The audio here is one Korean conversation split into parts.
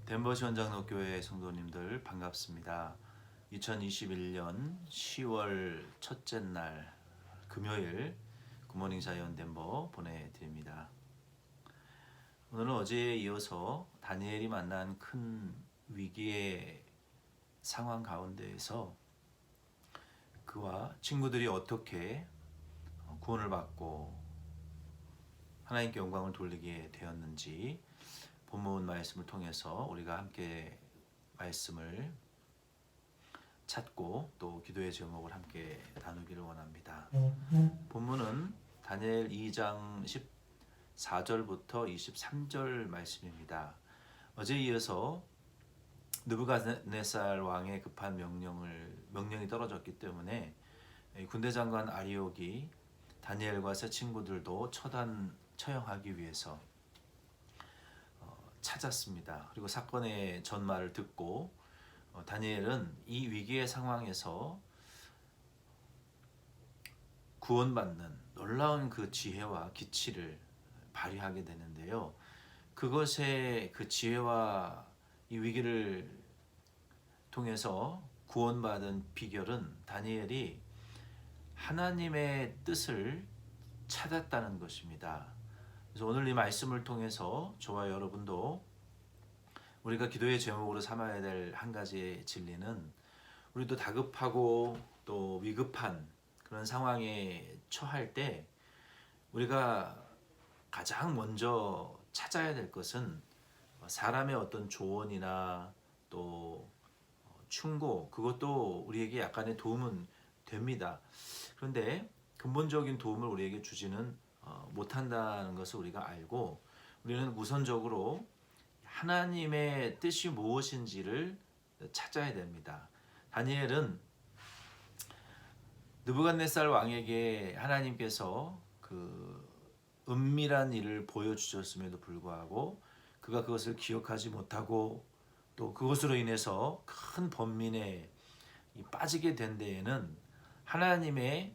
덴버 시원장로교회 성도님들 반갑습니다. 2021년 10월 첫째 날 금요일 굿모닝 자이언 덴버 보내드립니다. 오늘은 어제에 이어서 다니엘이 만난 큰 위기의 상황 가운데에서 그와 친구들이 어떻게 구원을 받고 하나님께 영광을 돌리게 되었는지 본문 말씀을 통해서 우리가 함께 말씀을 찾고 또 기도의 제목을 함께 나누기를 원합니다. 본문은 다니엘 2장 14절부터 23절 말씀입니다. 어제 이어서 느부갓네살 왕의 급한 명령이 떨어졌기 때문에 군대 장관 아리옥이 다니엘과 세 친구들도 처형하기 위해서 찾았습니다. 그리고 사건의 전말을 듣고 다니엘은 이 위기의 상황에서 구원받는 놀라운 그 지혜와 기치를 발휘하게 되는데요. 그것의 그 지혜와 이 위기를 통해서 구원받은 비결은 다니엘이 하나님의 뜻을 찾았다는 것입니다. 그래서 오늘 이 말씀을 통해서 저와 여러분도 우리가 기도의 제목으로 삼아야 될 한 가지의 진리는 우리도 다급하고 또 위급한 그런 상황에 처할 때 우리가 가장 먼저 찾아야 될 것은 사람의 어떤 조언이나 또 충고, 그것도 우리에게 약간의 도움은 됩니다. 그런데 근본적인 도움을 우리에게 주지는 못한다는 것을 우리가 알고 우리는 우선적으로 하나님의 뜻이 무엇인지를 찾아야 됩니다. 다니엘은 느부갓네살 왕에게 하나님께서 그 은밀한 일을 보여주셨음에도 불구하고 그가 그것을 기억하지 못하고 또 그것으로 인해서 큰 번민에 빠지게 된 데에는 하나님의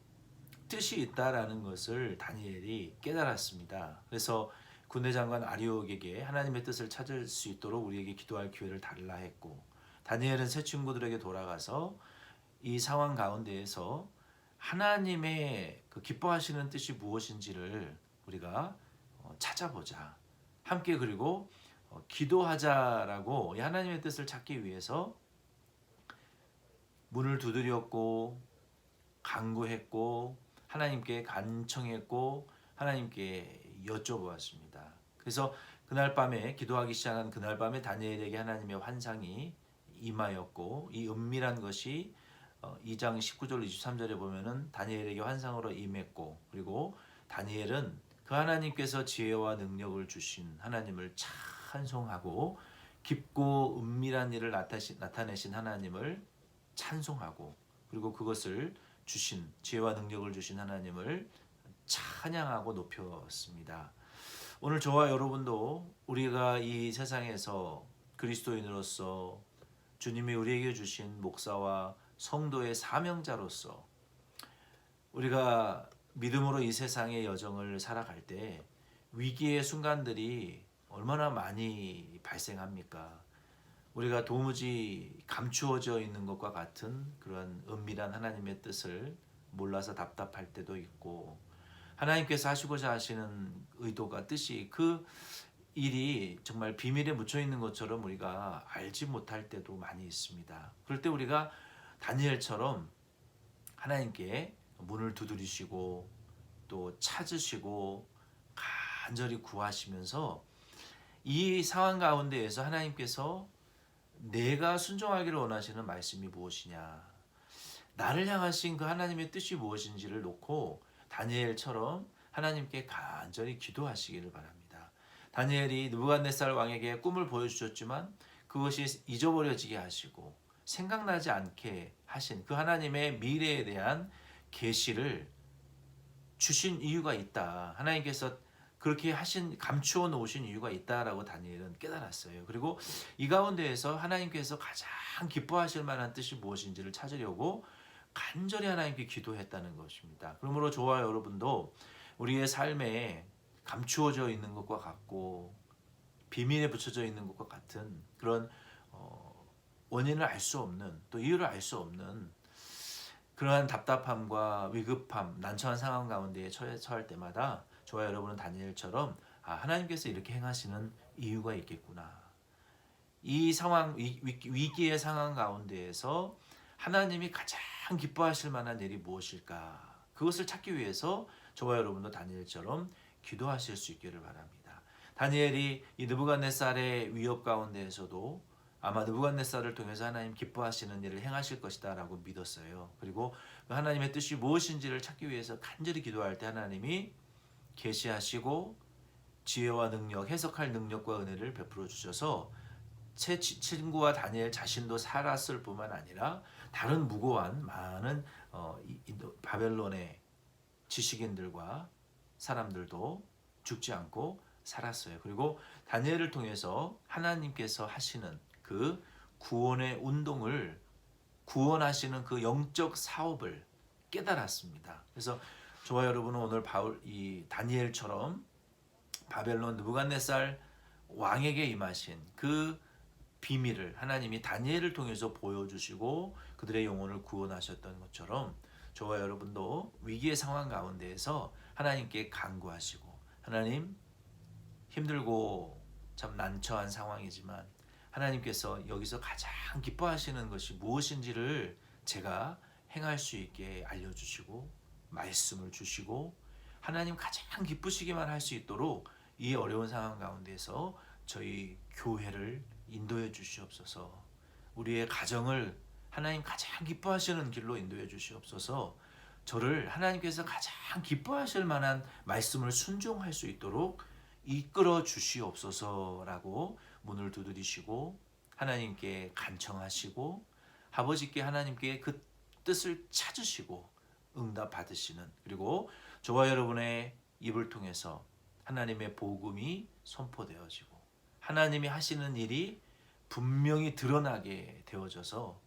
뜻이 있다라는 것을 다니엘이 깨달았습니다. 그래서 군대 장관 아리옥에게 하나님의 뜻을 찾을 수 있도록 우리에게 기도할 기회를 달라 했고, 다니엘은 세 친구들에게 돌아가서 이 상황 가운데에서 하나님의 그 기뻐하시는 뜻이 무엇인지를 우리가 찾아보자. 함께 그리고 기도하자라고 하나님의 뜻을 찾기 위해서 문을 두드렸고 간구했고 하나님께 간청했고 하나님께 여쭤보았습니다. 그래서 그날 밤에 기도하기 시작한 그날 밤에 다니엘에게 하나님의 환상이 임하였고 이 은밀한 것이 2장 19절 23절에 보면은 다니엘에게 환상으로 임했고, 그리고 다니엘은 그 하나님께서 지혜와 능력을 주신 하나님을 찬송하고 깊고 은밀한 일을 나타내신 하나님을 찬송하고, 그리고 그것을 주신 지혜와 능력을 주신 하나님을 찬양하고 높였습니다. 오늘 저와 여러분도 우리가 이 세상에서 그리스도인으로서 주님이 우리에게 주신 목사와 성도의 사명자로서 우리가 믿음으로 이 세상의 여정을 살아갈 때 위기의 순간들이 얼마나 많이 발생합니까? 우리가 도무지 감추어져 있는 것과 같은 그런 은밀한 하나님의 뜻을 몰라서 답답할 때도 있고, 하나님께서 하시고자 하시는 의도가 뜻이 그 일이 정말 비밀에 묻혀 있는 것처럼 우리가 알지 못할 때도 많이 있습니다. 그럴 때 우리가 다니엘처럼 하나님께 문을 두드리시고 또 찾으시고 간절히 구하시면서 이 상황 가운데에서 하나님께서 내가 순종하기를 원하시는 말씀이 무엇이냐, 나를 향하신 그 하나님의 뜻이 무엇인지를 놓고 다니엘처럼 하나님께 간절히 기도하시기를 바랍니다. 다니엘이 느부갓네살 왕에게 꿈을 보여주셨지만 그것이 잊어버려지게 하시고 생각나지 않게 하신 그 하나님의 미래에 대한 계시를 주신 이유가 있다. 하나님께서 그렇게 감추어 놓으신 이유가 있다라고 다니엘은 깨달았어요. 그리고 이 가운데에서 하나님께서 가장 기뻐하실 만한 뜻이 무엇인지를 찾으려고 간절히 하나님께 기도했다는 것입니다. 그러므로 저와 여러분도 우리의 삶에 감추어져 있는 것과 같고 비밀에 붙여져 있는 것과 같은 그런 원인을 알 수 없는, 또 이유를 알 수 없는 그러한 답답함과 위급함, 난처한 상황 가운데에 처할 때마다 저와 여러분은 다니엘처럼 하나님께서 이렇게 행하시는 이유가 있겠구나. 이 상황, 위기의 상황 가운데에서 하나님이 가장 기뻐하실 만한 일이 무엇일까? 그것을 찾기 위해서 저와 여러분도 다니엘처럼 기도하실 수 있기를 바랍니다. 다니엘이 이 느부갓네살의 위협 가운데에서도 아마 느부갓네살을 통해서 하나님 기뻐하시는 일을 행하실 것이다라고 믿었어요. 그리고 그 하나님의 뜻이 무엇인지를 찾기 위해서 간절히 기도할 때 하나님이 계시하시고 지혜와 능력, 해석할 능력과 은혜를 베풀어 주셔서 제 친구와 다니엘 자신도 살았을 뿐만 아니라 다른 무고한 많은 바벨론의 지식인들과 사람들도 죽지 않고 살았어요. 그리고 다니엘을 통해서 하나님께서 하시는 그 구원의 운동을, 구원하시는 그 영적 사업을 깨달았습니다. 그래서 저와 여러분은 오늘 이 다니엘처럼 바벨론 느부갓네살 왕에게 임하신 그 비밀을 하나님이 다니엘을 통해서 보여주시고 그들의 영혼을 구원하셨던 것처럼 저와 여러분도 위기의 상황 가운데에서 하나님께 간구하시고, 하나님, 힘들고 참 난처한 상황이지만 하나님께서 여기서 가장 기뻐하시는 것이 무엇인지를 제가 행할 수 있게 알려주시고 말씀을 주시고 하나님 가장 기쁘시기만 할 수 있도록 이 어려운 상황 가운데서 저희 교회를 인도해 주시옵소서. 우리의 가정을 하나님 가장 기뻐하시는 길로 인도해 주시옵소서. 저를 하나님께서 가장 기뻐하실 만한 말씀을 순종할 수 있도록 이끌어 주시옵소서라고 문을 두드리시고 하나님께 간청하시고 아버지께 하나님께 그 뜻을 찾으시고 응답 받으시는, 그리고 저와 여러분의 입을 통해서 하나님의 복음이 선포되어지고 하나님이 하시는 일이 분명히 드러나게 되어져서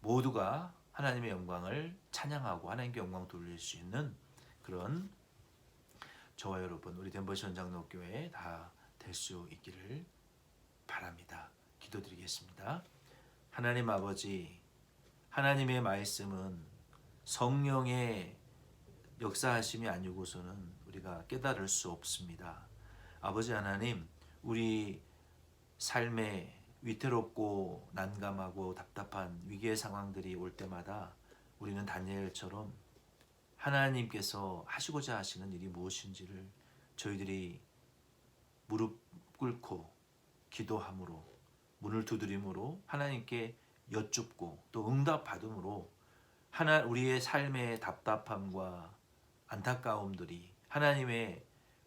모두가 하나님의 영광을 찬양하고 하나님께 영광 돌릴 수 있는 그런 저와 여러분, 우리 덴버시 장로교회 다 될 수 있기를 바랍니다. 기도드리겠습니다. 하나님 아버지, 하나님의 말씀은 성령의 역사하심이 아니고서는 우리가 깨달을 수 없습니다. 아버지 하나님, 우리 삶에 위태롭고 난감하고 답답한 위기의 상황들이 올 때마다 우리는 다니엘처럼 하나님께서 하시고자 하시는 일이 무엇인지를 저희들이 무릎 꿇고 기도함으로, 문을 두드림으로 하나님께 여쭙고 또 응답 받음으로 우리의 삶의 답답함과 안타까움들이 하나님의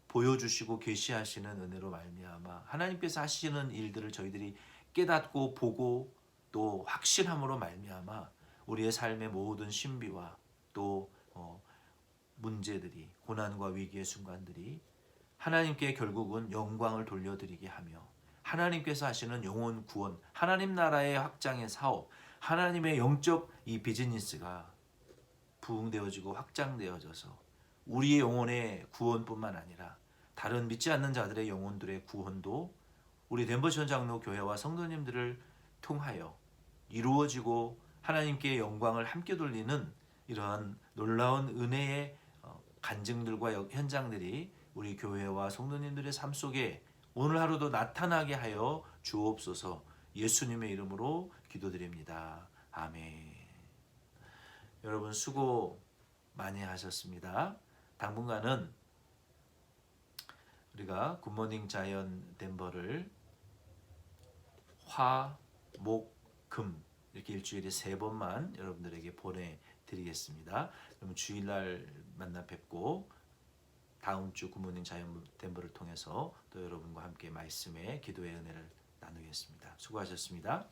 보여주시고 계시하시는 은혜로 말미암아 하나님께서 하시는 일들을 저희들이 깨닫고 보고 또 확신함으로 말미암아 우리의 삶의 모든 신비와 또 문제들이, 고난과 위기의 순간들이 하나님께 결국은 영광을 돌려드리게 하며 하나님께서 하시는 영혼 구원, 하나님 나라의 확장의 사업, 하나님의 영적 이 비즈니스가 부흥되어지고 확장되어져서 우리의 영혼의 구원뿐만 아니라 다른 믿지 않는 자들의 영혼들의 구원도 우리 덴버시 장로 교회와 성도님들을 통하여 이루어지고 하나님께 영광을 함께 돌리는 이러한 놀라운 은혜의 간증들과 현장들이 우리 교회와 성도님들의 삶 속에 오늘 하루도 나타나게 하여 주옵소서. 예수님의 이름으로 기도드립니다. 아멘. 여러분 수고 많이 하셨습니다. 당분간은 우리가 굿모닝 자이언 덴버를 화, 목, 금 이렇게 일주일에 3번만 여러분들에게 보내드리겠습니다. 그럼 주일날 만나 뵙고 다음 주 굿모닝 자이언 덴버를 통해서 또 여러분과 함께 말씀의 기도의 은혜를 나누겠습니다. 수고하셨습니다.